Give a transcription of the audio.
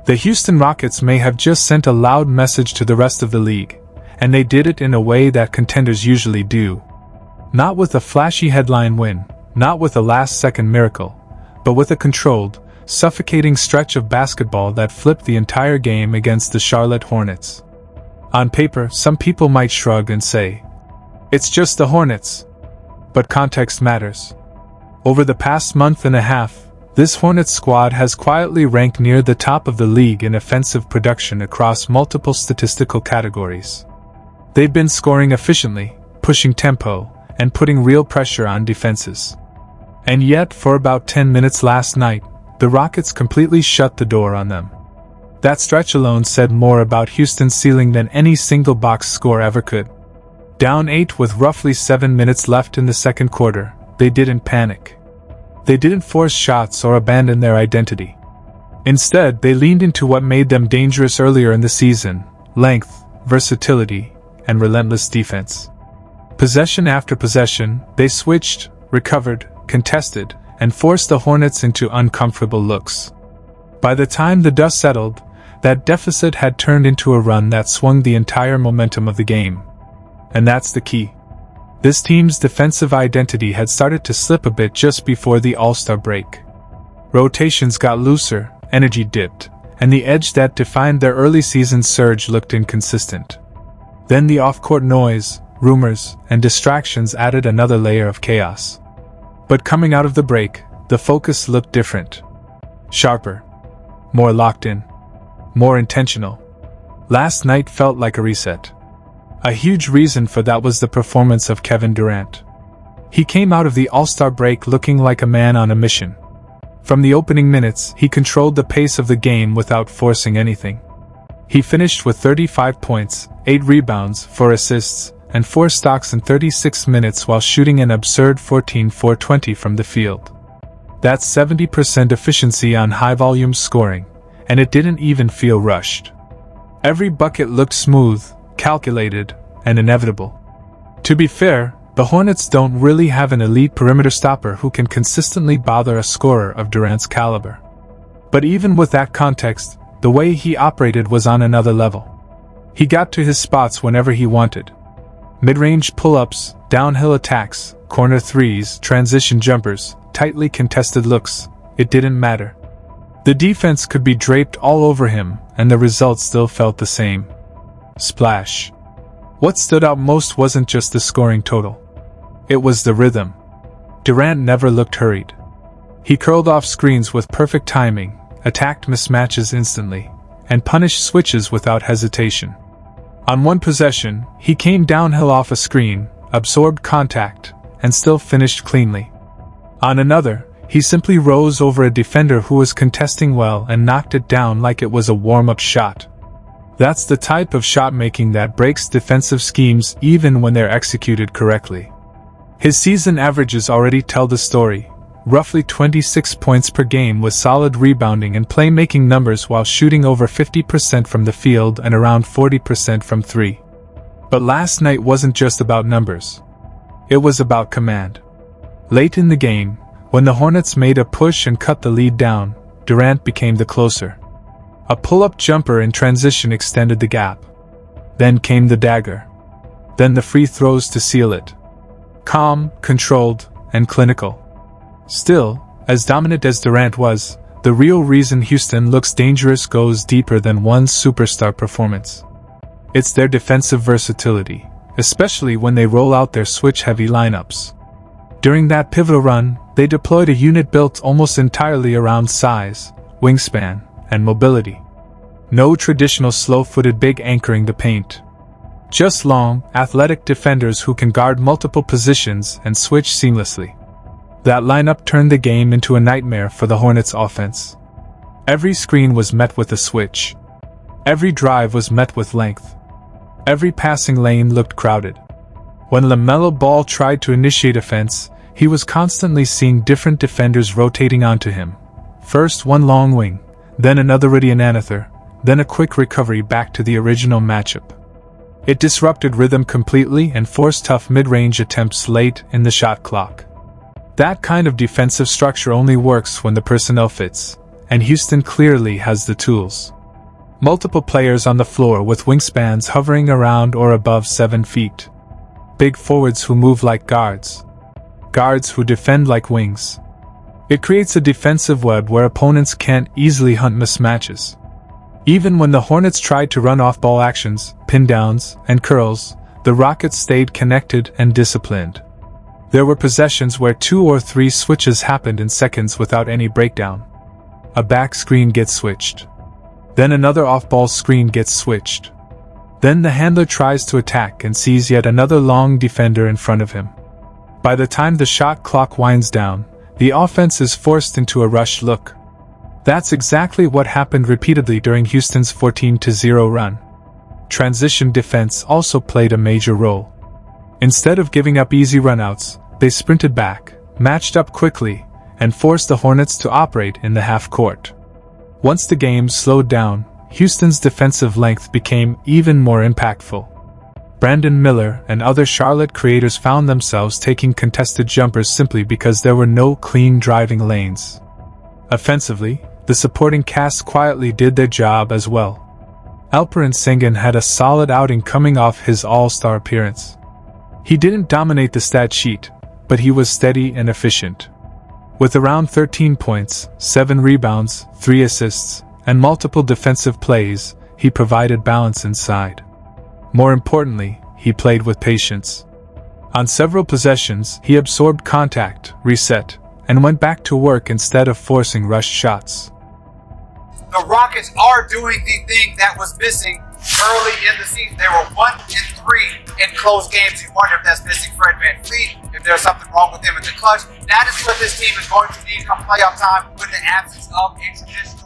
The Houston Rockets may have just sent a loud message to the rest of the league, and they did it in a way that contenders usually do. Not with a flashy headline win, not with a last-second miracle, but with a controlled, suffocating stretch of basketball that flipped the entire game against the Charlotte Hornets. On paper, some people might shrug and say, "It's just the Hornets." But context matters. Over the past month and a half, this Hornets squad has quietly ranked near the top of the league in offensive production across multiple statistical categories. They've been scoring efficiently, pushing tempo, and putting real pressure on defenses. And yet, for about 10 minutes last night, the Rockets completely shut the door on them. That stretch alone said more about Houston's ceiling than any single box score ever could. Down 8 with roughly 7 minutes left in the second quarter, they didn't panic. They didn't force shots or abandon their identity. Instead, they leaned into what made them dangerous earlier in the season: length, versatility, and relentless defense. Possession after possession, they switched, recovered, contested, and forced the Hornets into uncomfortable looks. By the time the dust settled, that deficit had turned into a run that swung the entire momentum of the game. And that's the key. This team's defensive identity had started to slip a bit just before the All-Star break. Rotations got looser, energy dipped, and the edge that defined their early season surge looked inconsistent. Then the off-court noise, rumors, and distractions added another layer of chaos. But coming out of the break, the focus looked different. Sharper. More locked in. More intentional. Last night felt like a reset. A huge reason for that was the performance of Kevin Durant. He came out of the All-Star break looking like a man on a mission. From the opening minutes, he controlled the pace of the game without forcing anything. He finished with 35 points, 8 rebounds, 4 assists, and 4 stocks in 36 minutes while shooting an absurd 14-4-20 from the field. That's 70% efficiency on high-volume scoring, and it didn't even feel rushed. Every bucket looked smooth, calculated, and inevitable. To be fair, the Hornets don't really have an elite perimeter stopper who can consistently bother a scorer of Durant's caliber. But even with that context, the way he operated was on another level. He got to his spots whenever he wanted. Mid-range pull-ups, downhill attacks, corner threes, transition jumpers, tightly contested looks, it didn't matter. The defense could be draped all over him, and the results still felt the same. Splash. What stood out most wasn't just the scoring total. It was the rhythm. Durant never looked hurried. He curled off screens with perfect timing, attacked mismatches instantly, and punished switches without hesitation. On one possession, he came downhill off a screen, absorbed contact, and still finished cleanly. On another, he simply rose over a defender who was contesting well and knocked it down like it was a warm-up shot. That's the type of shot-making that breaks defensive schemes even when they're executed correctly. His season averages already tell the story. Roughly 26 points per game with solid rebounding and playmaking numbers while shooting over 50% from the field and around 40% from 3. But last night wasn't just about numbers. It was about command. Late in the game, when the Hornets made a push and cut the lead down, Durant became the closer. A pull-up jumper in transition extended the gap. Then came the dagger. Then the free throws to seal it. Calm, controlled, and clinical. Still, as dominant as Durant was, the real reason Houston looks dangerous goes deeper than one superstar performance. It's their defensive versatility, especially when they roll out their switch-heavy lineups. During that pivotal run, they deployed a unit built almost entirely around size, wingspan, and mobility. No traditional slow-footed big anchoring the paint. Just long, athletic defenders who can guard multiple positions and switch seamlessly. That lineup turned the game into a nightmare for the Hornets' offense. Every screen was met with a switch. Every drive was met with length. Every passing lane looked crowded. When LaMelo Ball tried to initiate offense, he was constantly seeing different defenders rotating onto him. First one long wing, then another Another, then a quick recovery back to the original matchup. It disrupted rhythm completely and forced tough mid-range attempts late in the shot clock. That kind of defensive structure only works when the personnel fits, and Houston clearly has the tools. Multiple players on the floor with wingspans hovering around or above 7 feet. Big forwards who move like guards. Guards who defend like wings. It creates a defensive web where opponents can't easily hunt mismatches. Even when the Hornets tried to run off-ball actions, pin downs, and curls, the Rockets stayed connected and disciplined. There were possessions where 2 or 3 switches happened in seconds without any breakdown. A back screen gets switched. Then another off-ball screen gets switched. Then the handler tries to attack and sees yet another long defender in front of him. By the time the shot clock winds down, the offense is forced into a rush look. That's exactly what happened repeatedly during Houston's 14-0 run. Transition defense also played a major role. Instead of giving up easy runouts, they sprinted back, matched up quickly, and forced the Hornets to operate in the half court. Once the game slowed down, Houston's defensive length became even more impactful. Brandon Miller and other Charlotte creators found themselves taking contested jumpers simply because there were no clean driving lanes. Offensively, the supporting cast quietly did their job as well. Alperen Sengun had a solid outing coming off his All-Star appearance. He didn't dominate the stat sheet, but he was steady and efficient. With around 13 points, 7 rebounds, 3 assists, and multiple defensive plays, he provided balance inside. More importantly, he played with patience. On several possessions, he absorbed contact, reset, and went back to work instead of forcing rushed shots. The Rockets are doing the thing that was missing early in the season. They were 1-3 in close games. You wonder if that's missing Fred VanVleet, if there's something wrong with him in the clutch. That is what this team is going to need come playoff time with the absence of a traditional